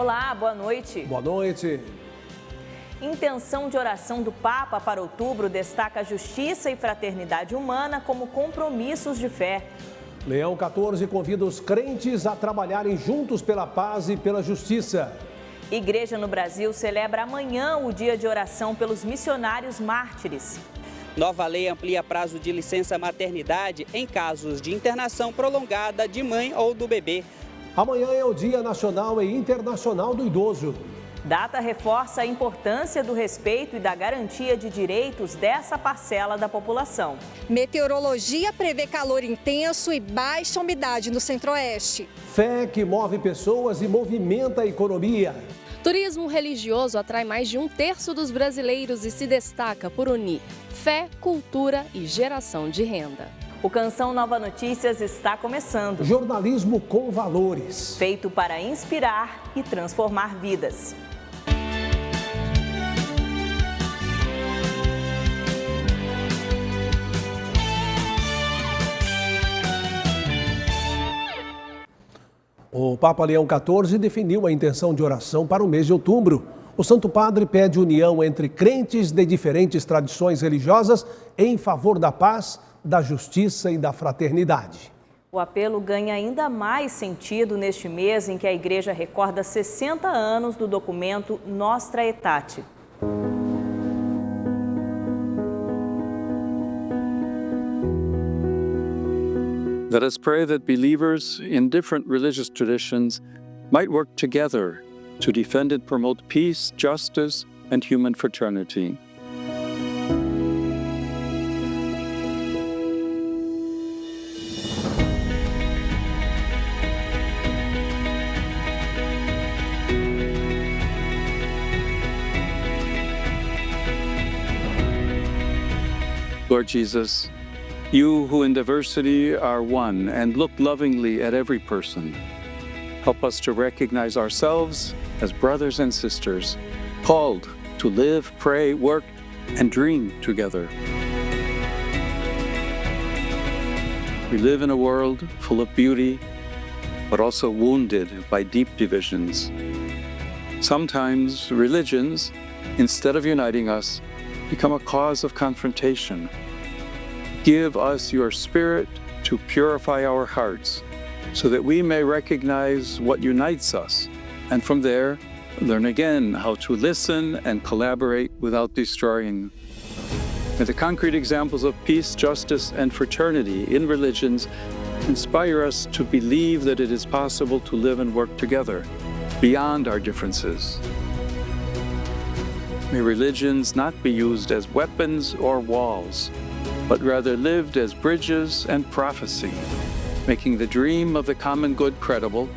Olá, boa noite. Boa noite. Intenção de oração do Papa para outubro destaca justiça e fraternidade humana como compromissos de fé. Leão 14 convida os crentes a trabalharem juntos pela paz e pela justiça. Igreja no Brasil celebra amanhã o dia de oração pelos missionários mártires. Nova lei amplia prazo de licença maternidade em casos de internação prolongada de mãe ou do bebê. Amanhã é o Dia Nacional e Internacional do Idoso. Data reforça a importância do respeito e da garantia de direitos dessa parcela da população. Meteorologia prevê calor intenso e baixa umidade no centro-oeste. Fé que move pessoas e movimenta a economia. Turismo religioso atrai mais de 1/3 dos brasileiros e se destaca por unir fé, cultura e geração de renda. O Canção Nova Notícias está começando. Jornalismo com valores. Feito para inspirar e transformar vidas. O Papa Leão 14 definiu a intenção de oração para o mês de outubro. O Santo Padre pede união entre crentes de diferentes tradições religiosas em favor da paz, da justiça e da fraternidade. O apelo ganha ainda mais sentido neste mês em que a Igreja recorda 60 anos do documento Nostra Aetate. Let us pray that believers in different religious traditions might work together to defend and promote peace, justice, and human fraternity. Lord Jesus, you who in diversity are one and look lovingly at every person, help us to recognize ourselves as brothers and sisters, called to live, pray, work, and dream together. We live in a world full of beauty, but also wounded by deep divisions. Sometimes religions, instead of uniting us, become a cause of confrontation. Give us your Spirit to purify our hearts, so that we may recognize what unites us, and from there, learn again how to listen and collaborate without destroying. May the concrete examples of peace, justice, and fraternity in religions inspire us to believe that it is possible to live and work together, beyond our differences. May religions not be used as weapons or walls, but rather lived as bridges and prophecy, making the dream of the common good credible,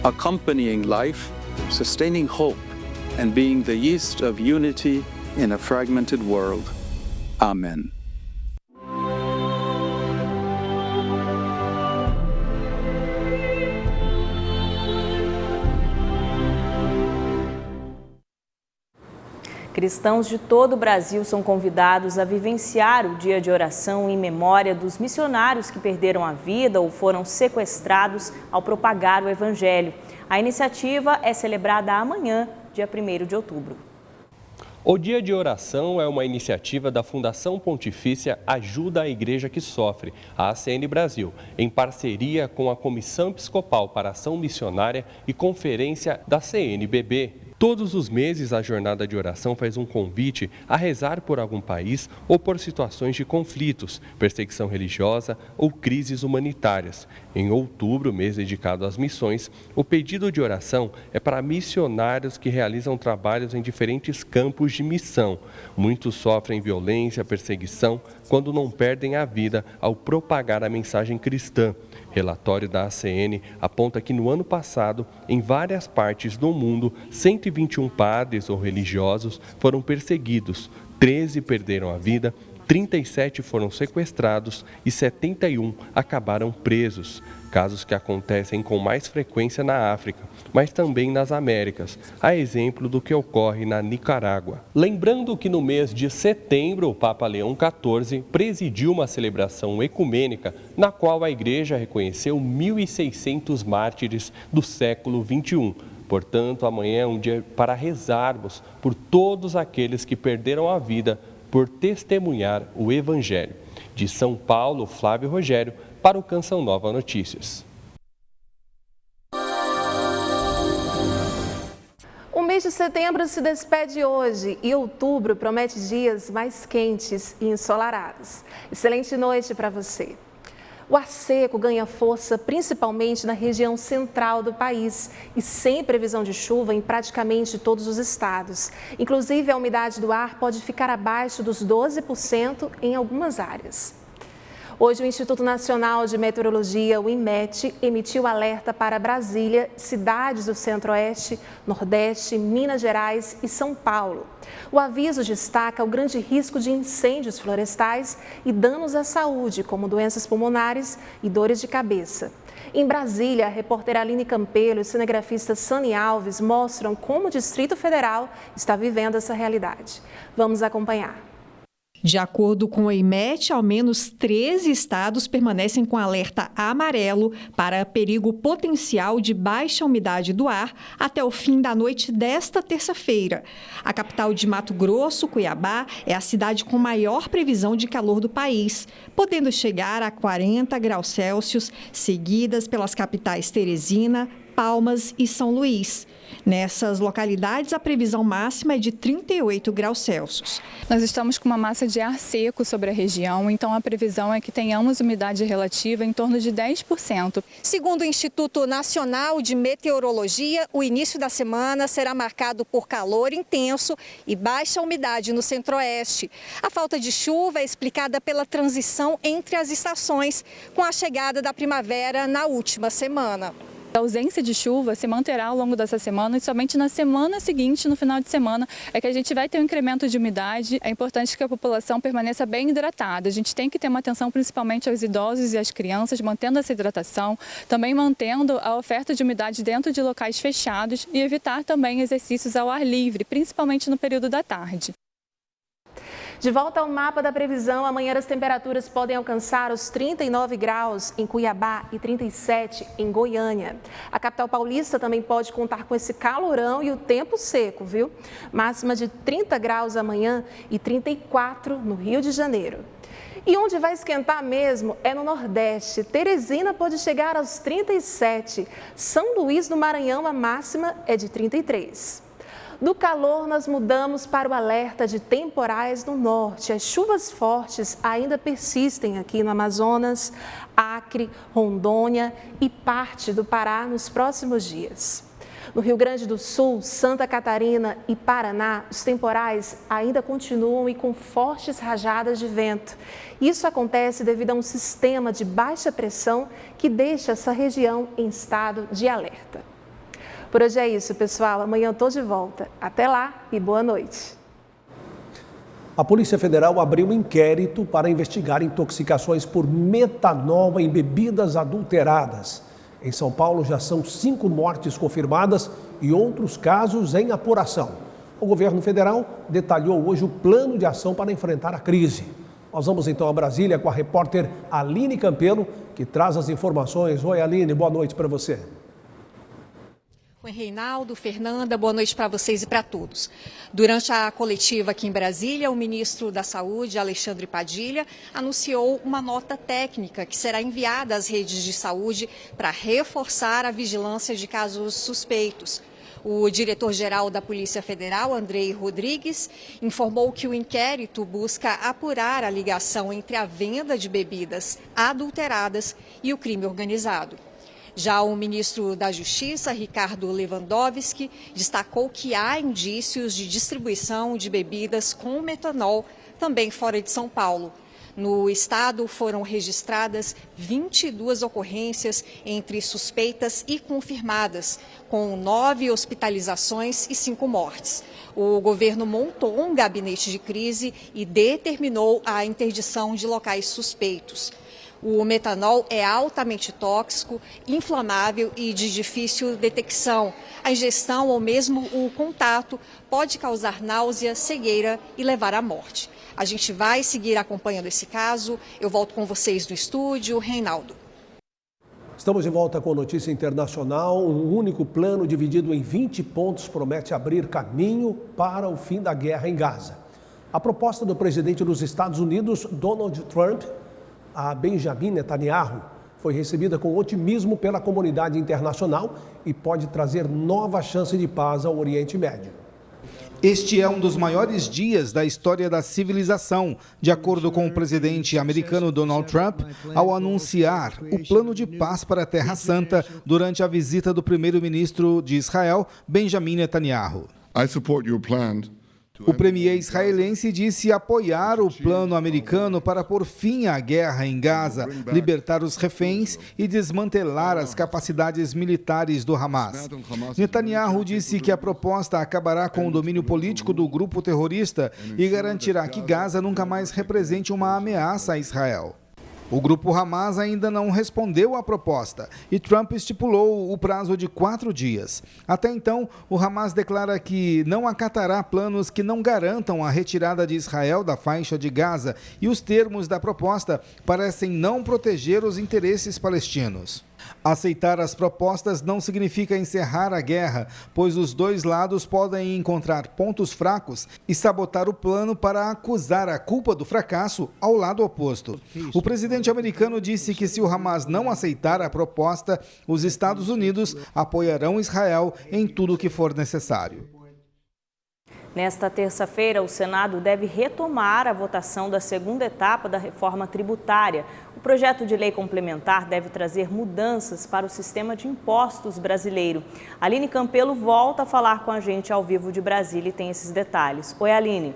accompanying life, sustaining hope, and being the yeast of unity in a fragmented world. Amen. Cristãos de todo o Brasil são convidados a vivenciar o dia de oração em memória dos missionários que perderam a vida ou foram sequestrados ao propagar o Evangelho. A iniciativa é celebrada amanhã, dia 1º de outubro. O Dia de Oração é uma iniciativa da Fundação Pontifícia Ajuda a Igreja que Sofre, a ACN Brasil, em parceria com a Comissão Episcopal para Ação Missionária e Conferência da CNBB. Todos os meses, a jornada de oração faz um convite a rezar por algum país ou por situações de conflitos, perseguição religiosa ou crises humanitárias. Em outubro, mês dedicado às missões, o pedido de oração é para missionários que realizam trabalhos em diferentes campos de missão. Muitos sofrem violência, perseguição, quando não perdem a vida ao propagar a mensagem cristã. Relatório da ACN aponta que no ano passado, em várias partes do mundo, 121 padres ou religiosos foram perseguidos, 13 perderam a vida, 37 foram sequestrados e 71 acabaram presos. Casos que acontecem com mais frequência na África, mas também nas Américas, a exemplo do que ocorre na Nicarágua. Lembrando que no mês de setembro, o Papa Leão 14 presidiu uma celebração ecumênica na qual a Igreja reconheceu 1.600 mártires do século XXI. Portanto, amanhã é um dia para rezarmos por todos aqueles que perderam a vida por testemunhar o Evangelho. De São Paulo, Flávio Rogério, para o Canção Nova Notícias. O mês de setembro se despede hoje e outubro promete dias mais quentes e ensolarados. Excelente noite para você. O ar seco ganha força principalmente na região central do país e sem previsão de chuva em praticamente todos os estados. Inclusive, a umidade do ar pode ficar abaixo dos 12% em algumas áreas. Hoje, o Instituto Nacional de Meteorologia, o INMET, emitiu alerta para Brasília, cidades do Centro-Oeste, Nordeste, Minas Gerais e São Paulo. O aviso destaca o grande risco de incêndios florestais e danos à saúde, como doenças pulmonares e dores de cabeça. Em Brasília, a repórter Aline Campelo e o cinegrafista Sani Alves mostram como o Distrito Federal está vivendo essa realidade. Vamos acompanhar. De acordo com o INMET, ao menos 13 estados permanecem com alerta amarelo para perigo potencial de baixa umidade do ar até o fim da noite desta terça-feira. A capital de Mato Grosso, Cuiabá, é a cidade com maior previsão de calor do país, podendo chegar a 40 graus Celsius, seguidas pelas capitais Teresina, Palmas e São Luís. Nessas localidades, a previsão máxima é de 38 graus Celsius. Nós estamos com uma massa de ar seco sobre a região, então a previsão é que tenhamos umidade relativa em torno de 10%. Segundo o Instituto Nacional de Meteorologia, o início da semana será marcado por calor intenso e baixa umidade no Centro-Oeste. A falta de chuva é explicada pela transição entre as estações, com a chegada da primavera na última semana. A ausência de chuva se manterá ao longo dessa semana e somente na semana seguinte, no final de semana, é que a gente vai ter um incremento de umidade. É importante que a população permaneça bem hidratada. A gente tem que ter uma atenção principalmente aos idosos e às crianças, mantendo essa hidratação, também mantendo a oferta de umidade dentro de locais fechados e evitar também exercícios ao ar livre, principalmente no período da tarde. De volta ao mapa da previsão, amanhã as temperaturas podem alcançar os 39 graus em Cuiabá e 37 em Goiânia. A capital paulista também pode contar com esse calorão e o tempo seco, viu? Máxima de 30 graus amanhã e 34 no Rio de Janeiro. E onde vai esquentar mesmo é no Nordeste. Teresina pode chegar aos 37. São Luís do Maranhão, a máxima é de 33. Do calor, nós mudamos para o alerta de temporais no norte. As chuvas fortes ainda persistem aqui no Amazonas, Acre, Rondônia e parte do Pará nos próximos dias. No Rio Grande do Sul, Santa Catarina e Paraná, os temporais ainda continuam e com fortes rajadas de vento. Isso acontece devido a um sistema de baixa pressão que deixa essa região em estado de alerta. Por hoje é isso, pessoal. Amanhã eu estou de volta. Até lá e boa noite. A Polícia Federal abriu um inquérito para investigar intoxicações por metanol em bebidas adulteradas. Em São Paulo já são 5 mortes confirmadas e outros casos em apuração. O governo federal detalhou hoje o plano de ação para enfrentar a crise. Nós vamos então a Brasília com a repórter Aline Campelo, que traz as informações. Oi, Aline, boa noite para você. Oi, Reinaldo, Fernanda, boa noite para vocês e para todos. Durante a coletiva aqui em Brasília, o ministro da Saúde, Alexandre Padilha, anunciou uma nota técnica que será enviada às redes de saúde para reforçar a vigilância de casos suspeitos. O diretor-geral da Polícia Federal, Andrei Rodrigues, informou que o inquérito busca apurar a ligação entre a venda de bebidas adulteradas e o crime organizado. Já o ministro da Justiça, Ricardo Lewandowski, destacou que há indícios de distribuição de bebidas com metanol também fora de São Paulo. No estado foram registradas 22 ocorrências entre suspeitas e confirmadas, com 9 hospitalizações e 5 mortes. O governo montou um gabinete de crise e determinou a interdição de locais suspeitos. O metanol é altamente tóxico, inflamável e de difícil detecção. A ingestão ou mesmo o contato pode causar náusea, cegueira e levar à morte. A gente vai seguir acompanhando esse caso. Eu volto com vocês no estúdio. Reinaldo. Estamos de volta com notícia internacional. Um único plano dividido em 20 pontos promete abrir caminho para o fim da guerra em Gaza. A proposta do presidente dos Estados Unidos, Donald Trump, a Benjamin Netanyahu, foi recebida com otimismo pela comunidade internacional e pode trazer nova chance de paz ao Oriente Médio. Este é um dos maiores dias da história da civilização, de acordo com o presidente americano Donald Trump, ao anunciar o plano de paz para a Terra Santa durante a visita do primeiro-ministro de Israel, Benjamin Netanyahu. O premier israelense disse apoiar o plano americano para pôr fim à guerra em Gaza, libertar os reféns e desmantelar as capacidades militares do Hamas. Netanyahu disse que a proposta acabará com o domínio político do grupo terrorista e garantirá que Gaza nunca mais represente uma ameaça a Israel. O grupo Hamas ainda não respondeu à proposta e Trump estipulou o prazo de 4 dias. Até então, o Hamas declara que não acatará planos que não garantam a retirada de Israel da faixa de Gaza e os termos da proposta parecem não proteger os interesses palestinos. Aceitar as propostas não significa encerrar a guerra, pois os dois lados podem encontrar pontos fracos e sabotar o plano para acusar a culpa do fracasso ao lado oposto. O presidente americano disse que se o Hamas não aceitar a proposta, os Estados Unidos apoiarão Israel em tudo o que for necessário. Nesta terça-feira, o Senado deve retomar a votação da segunda etapa da reforma tributária. O projeto de lei complementar deve trazer mudanças para o sistema de impostos brasileiro. Aline Campelo volta a falar com a gente ao vivo de Brasília e tem esses detalhes. Oi, Aline.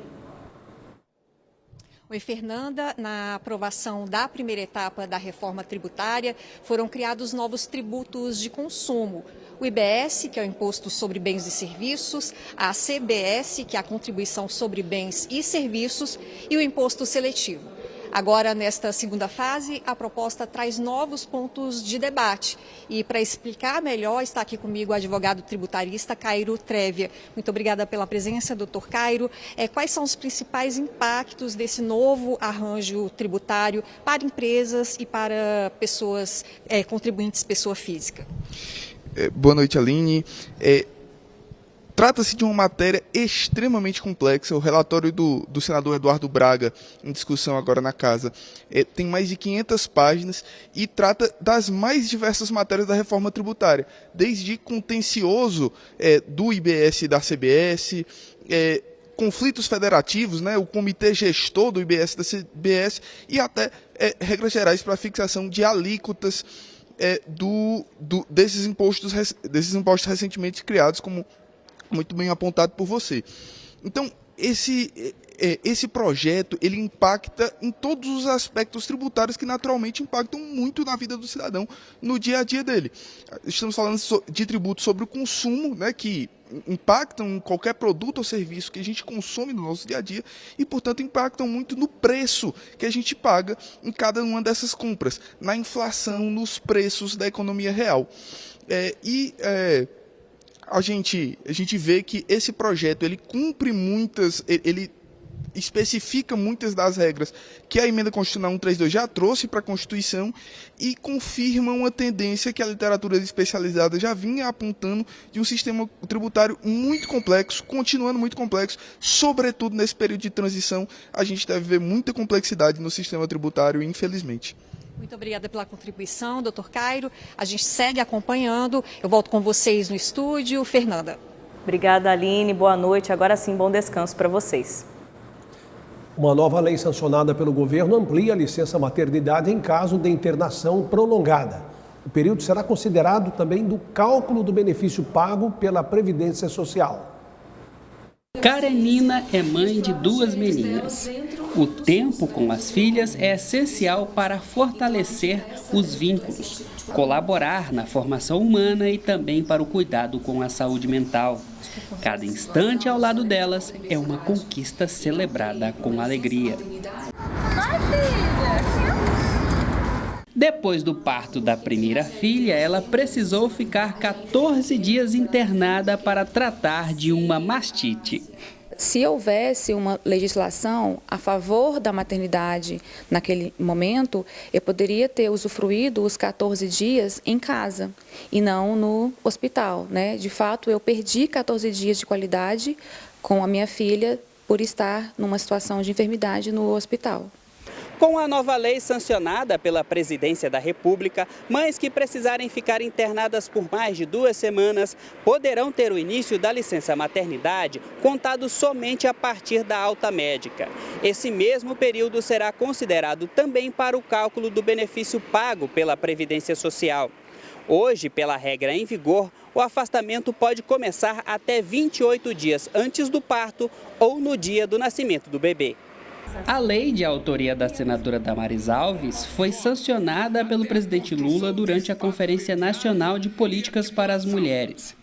Oi, Fernanda. Na aprovação da primeira etapa da reforma tributária, foram criados novos tributos de consumo. O IBS, que é o Imposto sobre Bens e Serviços, a CBS, que é a Contribuição sobre Bens e Serviços, e o Imposto Seletivo. Agora, nesta segunda fase, a proposta traz novos pontos de debate. E para explicar melhor, está aqui comigo o advogado tributarista Cairo Trévia. Muito obrigada pela presença, doutor Cairo. Quais são os principais impactos desse novo arranjo tributário para empresas e para pessoas, contribuintes pessoa física? Boa noite, Aline. Trata-se de uma matéria extremamente complexa. O relatório do senador Eduardo Braga, em discussão agora na Casa, tem mais de 500 páginas e trata das mais diversas matérias da reforma tributária, desde contencioso do IBS e da CBS, conflitos federativos, né, o comitê gestor do IBS e da CBS, e até regras gerais para a fixação de alíquotas desses impostos recentemente criados, como muito bem apontado por você. Então, esse projeto, ele impacta em todos os aspectos tributários que naturalmente impactam muito na vida do cidadão, no dia a dia dele. Estamos falando de tributos sobre o consumo, né, que impactam em qualquer produto ou serviço que a gente consome no nosso dia a dia e, portanto, impactam muito no preço que a gente paga em cada uma dessas compras, na inflação, nos preços da economia real. A gente vê que esse projeto, ele cumpre ele especifica muitas das regras que a emenda constitucional 132 já trouxe para a Constituição e confirma uma tendência que a literatura especializada já vinha apontando de um sistema tributário muito complexo, continuando muito complexo, sobretudo nesse período de transição. A gente deve ver muita complexidade no sistema tributário, infelizmente. Muito obrigada pela contribuição, doutor Cairo. A gente segue acompanhando. Eu volto com vocês no estúdio. Fernanda. Obrigada, Aline. Boa noite. Agora sim, bom descanso para vocês. Uma nova lei sancionada pelo governo amplia a licença maternidade em caso de internação prolongada. O período será considerado também do cálculo do benefício pago pela Previdência Social. Karenina é mãe de 2 meninas. O tempo com as filhas é essencial para fortalecer os vínculos, colaborar na formação humana e também para o cuidado com a saúde mental. Cada instante ao lado delas é uma conquista celebrada com alegria. Depois do parto da primeira filha, ela precisou ficar 14 dias internada para tratar de uma mastite. Se houvesse uma legislação a favor da maternidade naquele momento, eu poderia ter usufruído os 14 dias em casa e não no hospital, né? De fato, eu perdi 14 dias de qualidade com a minha filha por estar numa situação de enfermidade no hospital. Com a nova lei sancionada pela Presidência da República, mães que precisarem ficar internadas por mais de 2 semanas poderão ter o início da licença maternidade contado somente a partir da alta médica. Esse mesmo período será considerado também para o cálculo do benefício pago pela Previdência Social. Hoje, pela regra em vigor, o afastamento pode começar até 28 dias antes do parto ou no dia do nascimento do bebê. A lei de autoria da senadora Damares Alves foi sancionada pelo presidente Lula durante a Conferência Nacional de Políticas para as Mulheres.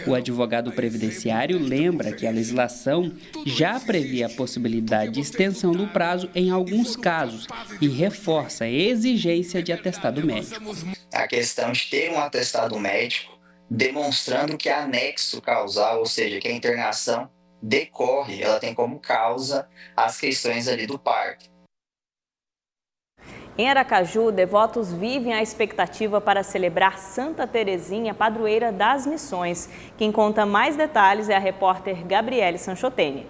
O advogado previdenciário lembra que a legislação já previa a possibilidade de extensão do prazo em alguns casos e reforça a exigência de atestado médico. A questão de ter um atestado médico demonstrando que há nexo causal, ou seja, que a internação decorre, ela tem como causa as questões ali do parto. Em Aracaju, devotos vivem a expectativa para celebrar Santa Terezinha, padroeira das missões. Quem conta mais detalhes é a repórter Gabriele Sanchotene.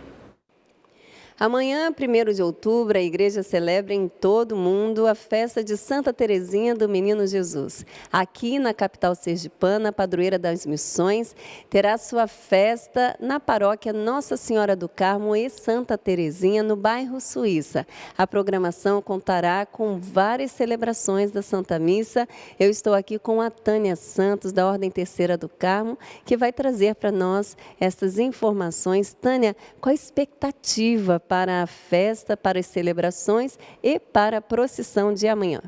Amanhã, 1º de outubro, a igreja celebra em todo o mundo a festa de Santa Terezinha do Menino Jesus. Aqui na capital sergipana, a padroeira das missões terá sua festa na paróquia Nossa Senhora do Carmo e Santa Terezinha, no bairro Suíça. A programação contará com várias celebrações da Santa Missa. Eu estou aqui com a Tânia Santos, da Ordem Terceira do Carmo, que vai trazer para nós essas informações. Tânia, qual a expectativa para a festa, para as celebrações e para a procissão de amanhã?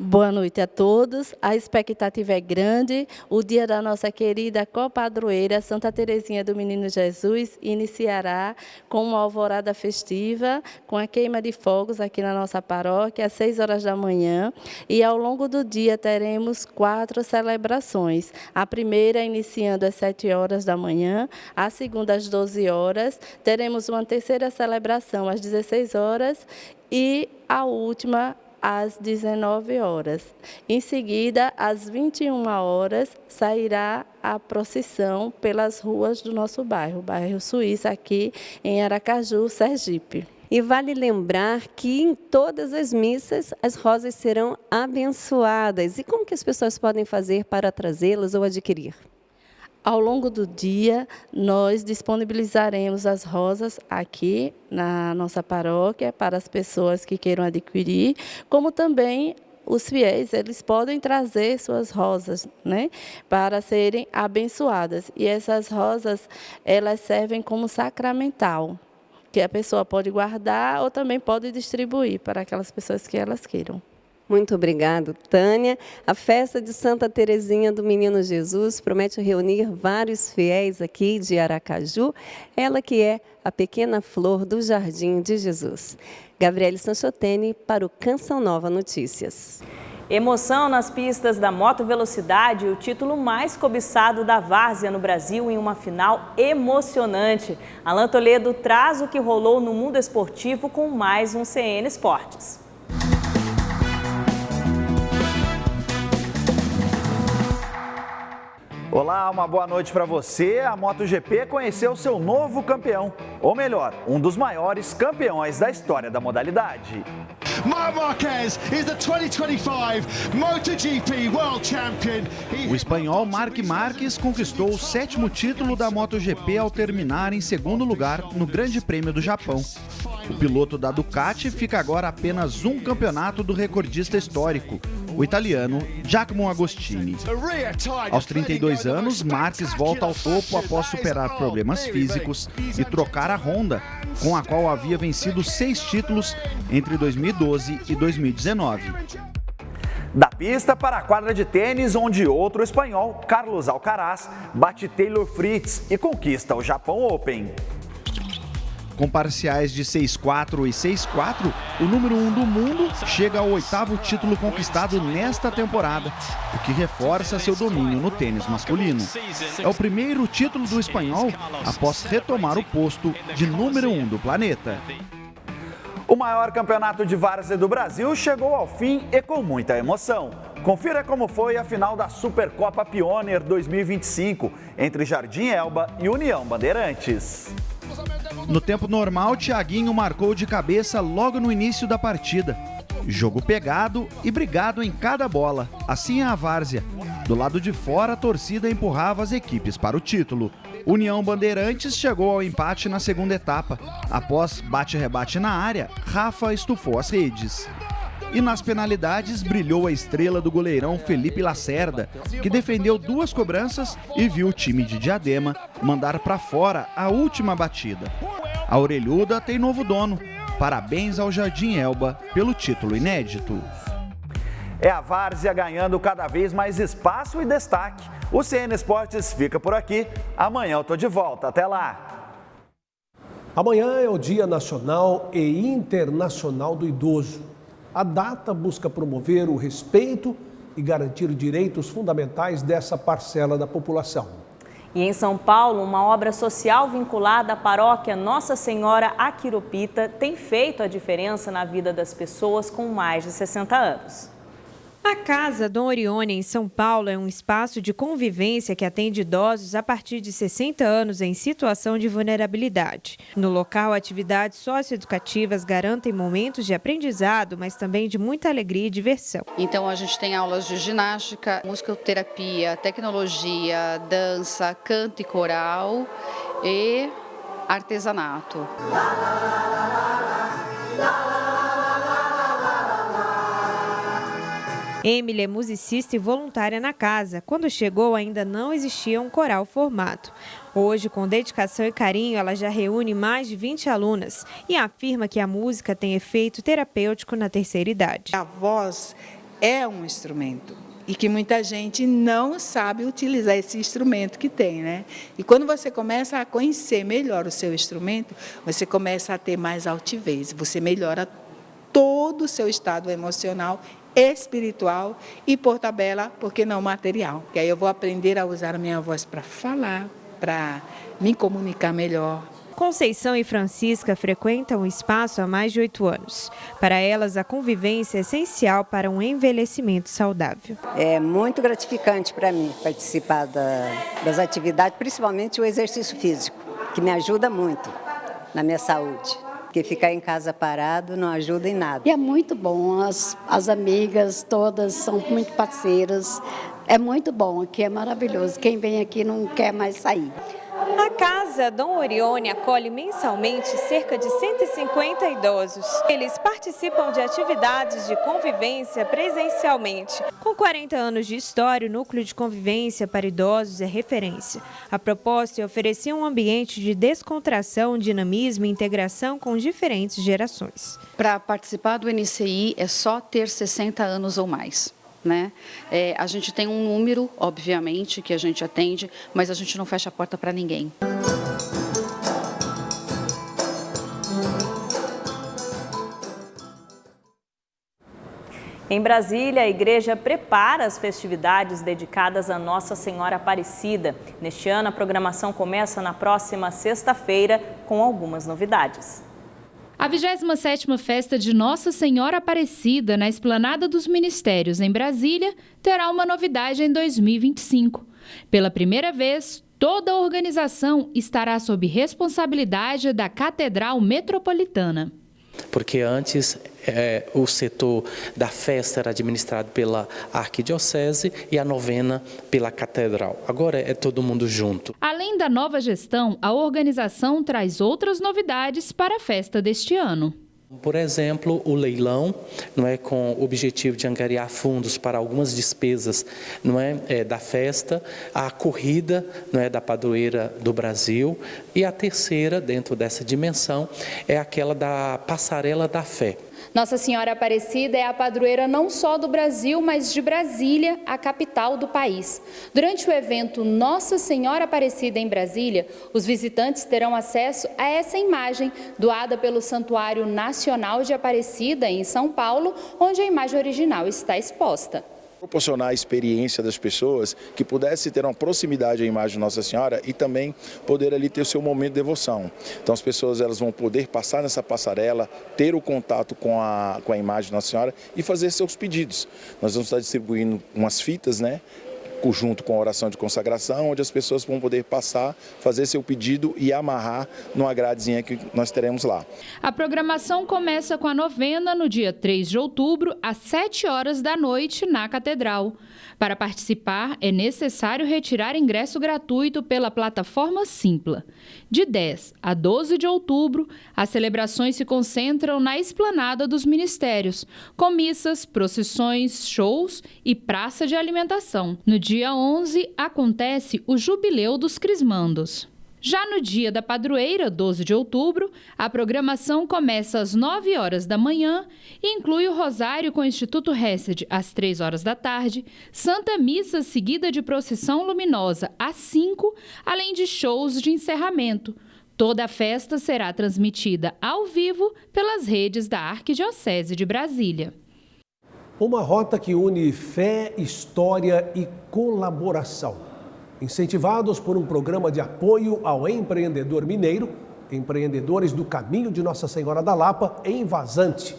Boa noite a todos. A expectativa é grande. O dia da nossa querida copadroeira Santa Terezinha do Menino Jesus iniciará com uma alvorada festiva, com a queima de fogos aqui na nossa paróquia, às 6 horas da manhã. E ao longo do dia teremos 4 celebrações. A primeira iniciando às 7 horas da manhã, a segunda às 12 horas. Teremos uma terceira celebração às 16 horas e a última às 19 horas. Em seguida, às 21 horas, sairá a procissão pelas ruas do nosso bairro, bairro Suíça, aqui em Aracaju, Sergipe. E vale lembrar que em todas as missas as rosas serão abençoadas. E como que as pessoas podem fazer para trazê-las ou adquirir? Ao longo do dia, nós disponibilizaremos as rosas aqui na nossa paróquia para as pessoas que queiram adquirir, como também os fiéis, eles podem trazer suas rosas, né, para serem abençoadas. E essas rosas, elas servem como sacramental, que a pessoa pode guardar ou também pode distribuir para aquelas pessoas que elas queiram. Muito obrigado, Tânia. A festa de Santa Terezinha do Menino Jesus promete reunir vários fiéis aqui de Aracaju, ela que é a pequena flor do Jardim de Jesus. Gabriele Sanchotene para o Canção Nova Notícias. Emoção nas pistas da moto velocidade, o título mais cobiçado da várzea no Brasil em uma final emocionante. Alan Toledo traz o que rolou no mundo esportivo com mais um CN Esportes. Olá, uma boa noite para você. A MotoGP conheceu seu novo campeão, ou melhor, um dos maiores campeões da história da modalidade. Marc Marquez is the 2025 MotoGP World Champion. O espanhol Marc Marquez conquistou o 7º título da MotoGP ao terminar em 2º lugar no Grande Prêmio do Japão. O piloto da Ducati fica agora apenas um campeonato do recordista histórico, o italiano Giacomo Agostini. Aos 32 anos, Marquez volta ao topo após superar problemas físicos e trocar a Honda, com a qual havia vencido 6 títulos entre 2012 e 2019. Da pista para a quadra de tênis, onde outro espanhol, Carlos Alcaraz, bate Taylor Fritz e conquista o Japão Open. Com parciais de 6-4 e 6-4, o número 1 do mundo chega ao 8º título conquistado nesta temporada, o que reforça seu domínio no tênis masculino. É o primeiro título do espanhol após retomar o posto de número 1 do planeta. O maior campeonato de várzea do Brasil chegou ao fim e com muita emoção. Confira como foi a final da Supercopa Pioneer 2025 entre Jardim Elba e União Bandeirantes. No tempo normal, Thiaguinho marcou de cabeça logo no início da partida. Jogo pegado e brigado em cada bola, assim é a várzea. Do lado de fora, a torcida empurrava as equipes para o título. União Bandeirantes chegou ao empate na segunda etapa. Após bate-rebate na área, Rafa estufou as redes. E nas penalidades, brilhou a estrela do goleirão Felipe Lacerda, que defendeu 2 cobranças e viu o time de Diadema mandar para fora a última batida. A orelhuda tem novo dono. Parabéns ao Jardim Elba pelo título inédito. É a várzea ganhando cada vez mais espaço e destaque. O CN Esportes fica por aqui. Amanhã eu tô de volta. Até lá! Amanhã é o Dia Nacional e Internacional do Idoso. A data busca promover o respeito e garantir direitos fundamentais dessa parcela da população. E em São Paulo, uma obra social vinculada à paróquia Nossa Senhora Aquiropita tem feito a diferença na vida das pessoas com mais de 60 anos. A Casa Dom Orione, em São Paulo, é um espaço de convivência que atende idosos a partir de 60 anos em situação de vulnerabilidade. No local, atividades socioeducativas garantem momentos de aprendizado, mas também de muita alegria e diversão. Então, a gente tem aulas de ginástica, musicoterapia, tecnologia, dança, canto e coral e artesanato. Emily é musicista e voluntária na casa. Quando chegou, ainda não existia um coral formado. Hoje, com dedicação e carinho, ela já reúne mais de 20 alunas e afirma que a música tem efeito terapêutico na terceira idade. A voz é um instrumento e que muita gente não sabe utilizar esse instrumento que tem, né? E quando você começa a conhecer melhor o seu instrumento, você começa a ter mais altivez, você melhora todo o seu estado emocional, espiritual e, por tabela, porque não material. E aí eu vou aprender a usar a minha voz para falar, para me comunicar melhor. Conceição e Francisca frequentam o espaço há mais de 8 anos. Para elas, a convivência é essencial para um envelhecimento saudável. É muito gratificante para mim participar das atividades, principalmente o exercício físico, que me ajuda muito na minha saúde. Porque ficar em casa parado não ajuda em nada. E é muito bom, as amigas todas são muito parceiras. É muito bom, aqui é maravilhoso. Quem vem aqui não quer mais sair. A Casa Dom Orione acolhe mensalmente cerca de 150 idosos. Eles participam de atividades de convivência presencialmente. Com 40 anos de história, o Núcleo de Convivência para Idosos é referência. A proposta é oferecer um ambiente de descontração, dinamismo e integração com diferentes gerações. Para participar do NCI é só ter 60 anos ou mais. Né? A gente tem um número, obviamente, que a gente atende, mas a gente não fecha a porta para ninguém. Em Brasília, a igreja prepara as festividades dedicadas a Nossa Senhora Aparecida. Neste ano, a programação começa na próxima sexta-feira com algumas novidades. A 27ª Festa de Nossa Senhora Aparecida, na Esplanada dos Ministérios, em Brasília, terá uma novidade em 2025. Pela primeira vez, toda a organização estará sob responsabilidade da Catedral Metropolitana. Porque antes o setor da festa era administrado pela Arquidiocese e a novena pela Catedral. Agora é todo mundo junto. Além da nova gestão, a organização traz outras novidades para a festa deste ano. Por exemplo, o leilão, não é, com o objetivo de angariar fundos para algumas despesas, não é, da festa, a corrida, não é, da padroeira do Brasil, e a terceira, dentro dessa dimensão, é aquela da Passarela da Fé. Nossa Senhora Aparecida é a padroeira não só do Brasil, mas de Brasília, a capital do país. Durante o evento Nossa Senhora Aparecida em Brasília, os visitantes terão acesso a essa imagem doada pelo Santuário Nacional de Aparecida, em São Paulo, onde a imagem original está exposta. Proporcionar a experiência das pessoas que pudesse ter uma proximidade à imagem de Nossa Senhora e também poder ali ter o seu momento de devoção. Então as pessoas elas vão poder passar nessa passarela, ter o contato com a imagem de Nossa Senhora e fazer seus pedidos. Nós vamos estar distribuindo umas fitas, né? Junto com a oração de consagração, onde as pessoas vão poder passar, fazer seu pedido e amarrar numa gradezinha que nós teremos lá. A programação começa com a novena no dia 3 de outubro, às 7 horas da noite, na Catedral. Para participar, é necessário retirar ingresso gratuito pela plataforma Simpla. De 10 a 12 de outubro, as celebrações se concentram na Esplanada dos Ministérios, com missas, procissões, shows e praça de alimentação. No dia 11, acontece o Jubileu dos Crismandos. Já no dia da padroeira, 12 de outubro, a programação começa às 9 horas da manhã e inclui o Rosário com o Instituto Hesed às 3 horas da tarde, Santa Missa seguida de procissão luminosa às 5, além de shows de encerramento. Toda a festa será transmitida ao vivo pelas redes da Arquidiocese de Brasília. Uma rota que une fé, história e colaboração. Incentivados por um programa de apoio ao empreendedor mineiro, empreendedores do Caminho de Nossa Senhora da Lapa, em Vazante,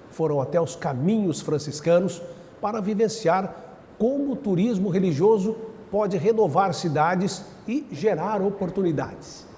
foram até os caminhos franciscanos para vivenciar como o turismo religioso pode renovar cidades e gerar oportunidades.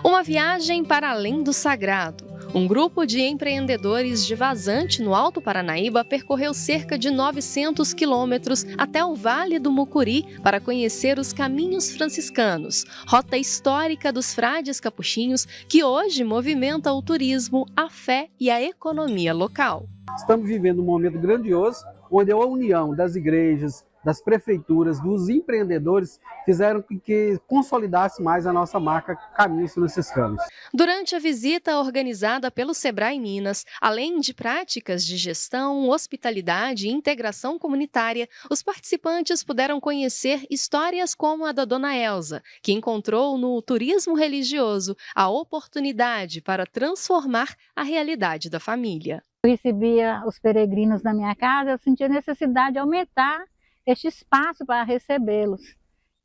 Uma viagem para além do sagrado. Um grupo de empreendedores de Vazante, no Alto Paranaíba, percorreu cerca de 900 quilômetros até o Vale do Mucuri para conhecer os caminhos franciscanos, rota histórica dos frades capuchinhos que hoje movimenta o turismo, a fé e a economia local. Estamos vivendo um momento grandioso, onde a união das igrejas, das prefeituras, dos empreendedores fizeram com que consolidasse mais a nossa marca Caminhos Franciscanos. Durante a visita organizada pelo Sebrae Minas, além de práticas de gestão, hospitalidade e integração comunitária, os participantes puderam conhecer histórias como a da Dona Elza, que encontrou no turismo religioso a oportunidade para transformar a realidade da família. Eu recebia os peregrinos na minha casa, eu sentia necessidade de aumentar este espaço para recebê-los.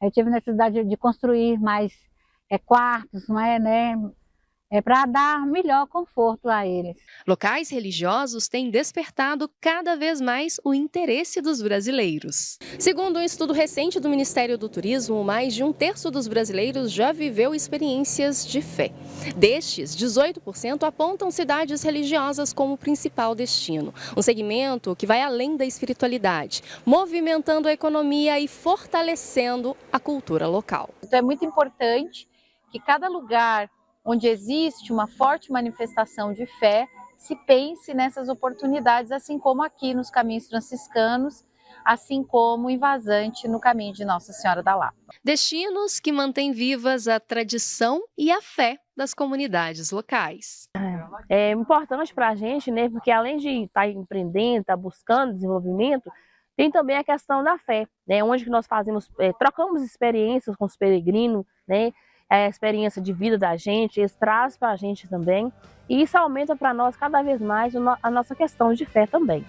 Eu tive necessidade de construir mais quartos, para dar melhor conforto a eles. Locais religiosos têm despertado cada vez mais o interesse dos brasileiros. Segundo um estudo recente do Ministério do Turismo, mais de 1/3 dos brasileiros já viveu experiências de fé. Destes, 18% apontam cidades religiosas como principal destino. Um segmento que vai além da espiritualidade, movimentando a economia e fortalecendo a cultura local. Então é muito importante que cada lugar onde existe uma forte manifestação de fé, se pense nessas oportunidades, assim como aqui nos Caminhos Franciscanos, assim como em Vazante, no Caminho de Nossa Senhora da Lapa. Destinos que mantêm vivas a tradição e a fé das comunidades locais. É importante para a gente, porque além de estar empreendendo, estar buscando desenvolvimento, tem também a questão da fé, onde que nós trocamos experiências com os peregrinos, a experiência de vida da gente, eles trazem para a gente também, e isso aumenta para nós cada vez mais a nossa questão de fé também.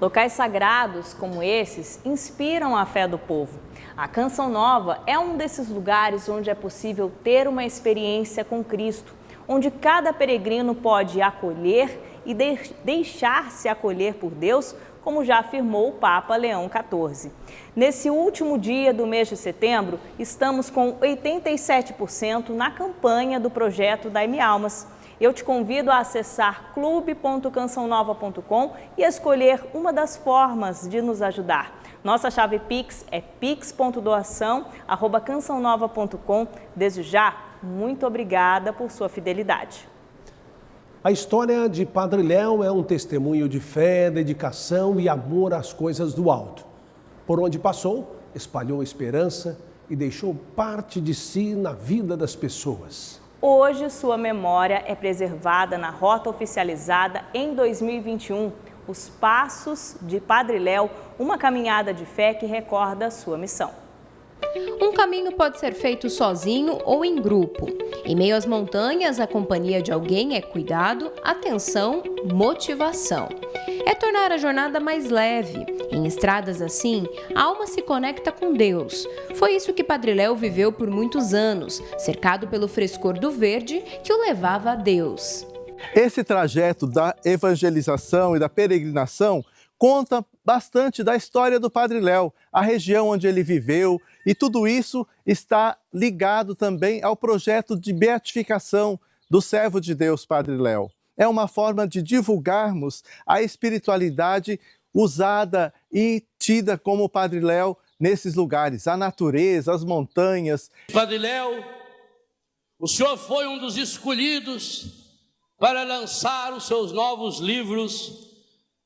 Locais sagrados como esses inspiram a fé do povo. A Canção Nova é um desses lugares onde é possível ter uma experiência com Cristo, onde cada peregrino pode acolher e deixar-se acolher por Deus, como já afirmou o Papa Leão XIV. Nesse último dia do mês de setembro, estamos com 87% na campanha do projeto Dai-me Almas. Eu te convido a acessar clube.cançãonova.com e escolher uma das formas de nos ajudar. Nossa chave Pix é pix.doação@cançãonova.com. Desde já, muito obrigada por sua fidelidade. A história de Padre Léo é um testemunho de fé, dedicação e amor às coisas do alto. Por onde passou, espalhou esperança e deixou parte de si na vida das pessoas. Hoje, sua memória é preservada na rota oficializada em 2021, Os Passos de Padre Léo, uma caminhada de fé que recorda sua missão. Um caminho pode ser feito sozinho ou em grupo. Em meio às montanhas, a companhia de alguém é cuidado, atenção, motivação. É tornar a jornada mais leve. Em estradas assim, a alma se conecta com Deus. Foi isso que Padre Léo viveu por muitos anos, cercado pelo frescor do verde que o levava a Deus. Esse trajeto da evangelização e da peregrinação conta bastante da história do Padre Léo, a região onde ele viveu, e tudo isso está ligado também ao projeto de beatificação do servo de Deus, Padre Léo. É uma forma de divulgarmos a espiritualidade usada e tida como Padre Léo nesses lugares, a natureza, as montanhas. Padre Léo, o senhor foi um dos escolhidos para lançar os seus novos livros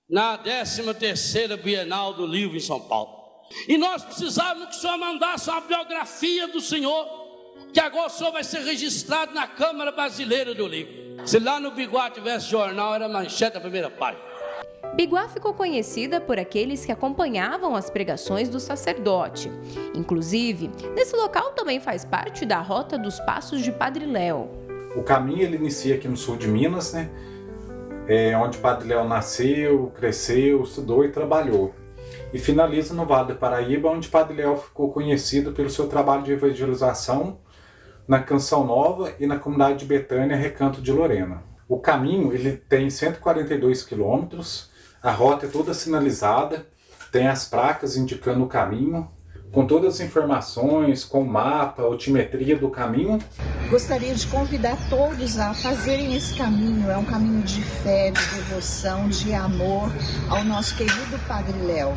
na 13ª Bienal do Livro em São Paulo. E nós precisávamos que o senhor mandasse uma biografia do senhor, que agora o senhor vai ser registrado na Câmara Brasileira do Livro. Se lá no Biguá tivesse jornal, era manchete da primeira página. Biguá ficou conhecida por aqueles que acompanhavam as pregações do sacerdote. Inclusive, nesse local também faz parte da Rota dos Passos de Padre Léo. O caminho ele inicia aqui no sul de Minas, né? Onde Padre Léo nasceu, cresceu, estudou e trabalhou. E finaliza no Vale do Paraíba, onde Padre Léo ficou conhecido pelo seu trabalho de evangelização na Canção Nova e na comunidade de Betânia, Recanto de Lorena. O caminho ele tem 142 quilômetros, a rota é toda sinalizada, tem as placas indicando o caminho, com todas as informações, com o mapa, a altimetria do caminho. Gostaria de convidar todos a fazerem esse caminho. É um caminho de fé, de devoção, de amor ao nosso querido Padre Léo.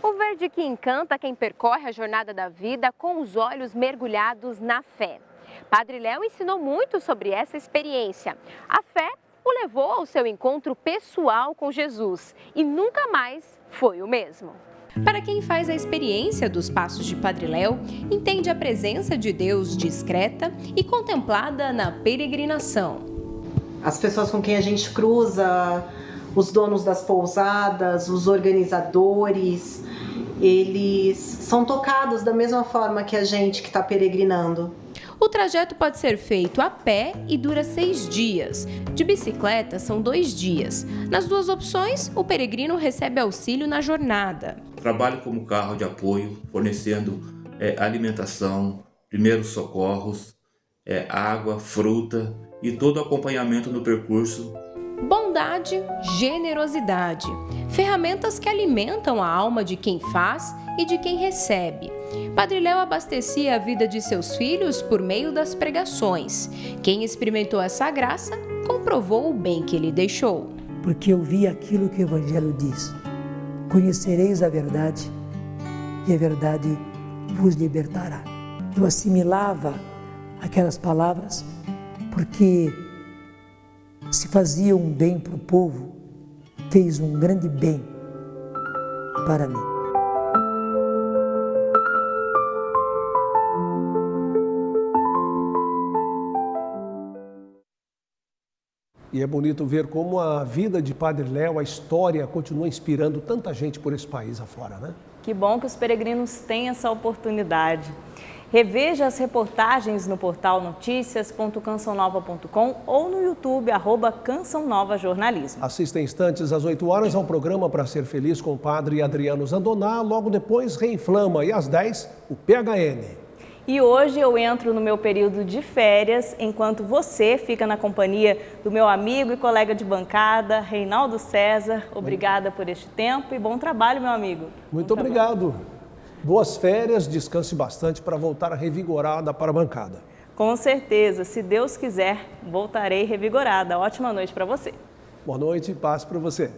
O verde que encanta quem percorre a jornada da vida com os olhos mergulhados na fé. Padre Léo ensinou muito sobre essa experiência. A fé o levou ao seu encontro pessoal com Jesus e nunca mais foi o mesmo. Para quem faz a experiência dos Passos de Padre Léo, entende a presença de Deus discreta e contemplada na peregrinação. As pessoas com quem a gente cruza, os donos das pousadas, os organizadores, eles são tocados da mesma forma que a gente que está peregrinando. O trajeto pode ser feito a pé e dura 6 dias. De bicicleta são 2 dias. Nas duas opções, o peregrino recebe auxílio na jornada. Trabalho como carro de apoio, fornecendo alimentação, primeiros socorros, água, fruta e todo o acompanhamento no percurso. Bondade, generosidade, ferramentas que alimentam a alma de quem faz e de quem recebe. Padre Léo abastecia a vida de seus filhos por meio das pregações. Quem experimentou essa graça comprovou o bem que ele deixou. Porque eu vi aquilo que o Evangelho diz: conhecereis a verdade e a verdade vos libertará. Eu assimilava aquelas palavras porque se fazia um bem para o povo, fez um grande bem para mim. E é bonito ver como a vida de Padre Léo, a história, continua inspirando tanta gente por esse país afora, né? Que bom que os peregrinos têm essa oportunidade. Reveja as reportagens no portal noticias.cançãonova.com ou no YouTube, @Canção Nova Jornalismo. Assista em instantes às 8 horas ao programa Para Ser Feliz com o Padre Adriano Zandoná. Logo depois, Reinflama e às 10, o PHN. E hoje eu entro no meu período de férias, enquanto você fica na companhia do meu amigo e colega de bancada, Reinaldo César. Obrigada por este tempo e bom trabalho, meu amigo. Muito obrigado. Boas férias, descanse bastante para voltar revigorada para a bancada. Com certeza, se Deus quiser, voltarei revigorada. Ótima noite para você. Boa noite e paz para você.